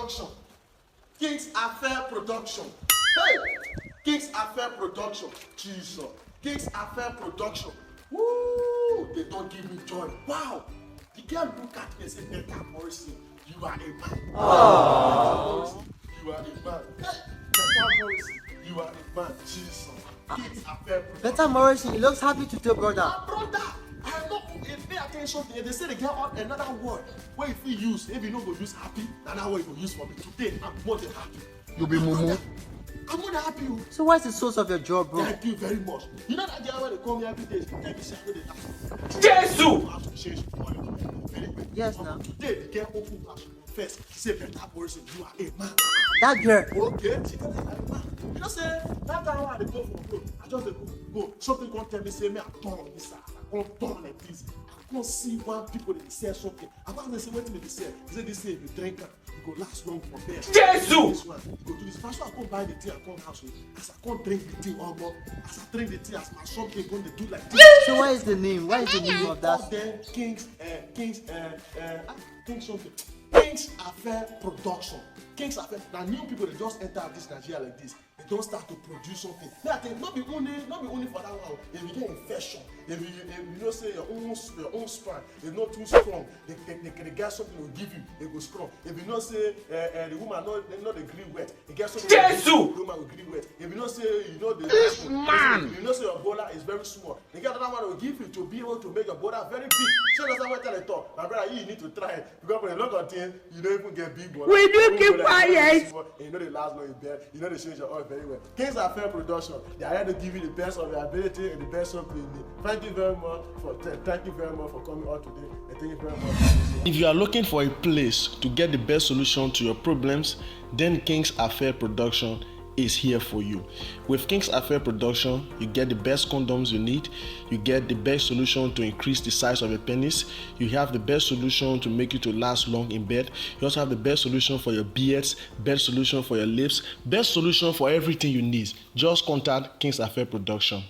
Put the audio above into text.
Production. King's Affair Production. Hey! King's Affair Production. Jesus. King's Affair Production. Woo! They don't give me joy. Wow! The girl look at me and say, Better Morrison, you are a man. Aww. You are a man. Hey! Better Morrison, you are a man. Jesus. King's Affair Production. Better Morrison, he looks happy to tell brother. My brother! I know if pay attention to it, they say they get on another word where if you use, if you don't go use happy, another word you go use for me. Today, I'm more than happy. You'll be mumu. I'm more than happy. So what's the source of your job, bro? Thank you very much. You know that girl when they call me every day, every Saturday, Jesus! Yes, now. Today, the girl open her first. She said, Better Morrison, you are a man. That girl. Okay, she tell me I'm a man. You know, say, that time when I go for bro, I just go. Something can't tell me, say, me, I turn on this side. I can't turn like this. I can't see one people that say something. I can't say, what they say. They say, this thing, if you drink it, you go last long for bed. Jesus! This one, you go do this. First, I can't buy the thing, I can't house. As I can't drink the thing, as I drink the thing, as my something going to do like this. So what is the name? What is the name of that? Then King's something. King's Affair Production. King's Affair. Now new people they just enter this Nigeria like this. They don't start to produce something. Now I think not be only for that one. If you get infection, if you know say your own sperm is not too strong, they get something to give you. They go strong. If you know say the woman not agree wet, they get something. Jesus! The woman will agree wet. If you know say this man, if you know say your bola is very small, they get another one will give you to be able to make your bola very big. So that's what I tell the talk. My brother, you need to try it because when you look at things, you don't even get big bola. Will you keep quiet? You know the last long in bed. You know they change your oil very well. King's Affair Production. They are here to give you the best of your ability and the best of you need. Thank you very much for coming out today. And thank you very much. If you are looking for a place to get the best solution to your problems, then King's Affair Production is here for you. With King's Affair Production, you get the best condoms you need, you get the best solution to increase the size of your penis, you have the best solution to make you to last long in bed, you also have the best solution for your beards, best solution for your lips, best solution for everything you need. Just contact King's Affair Production.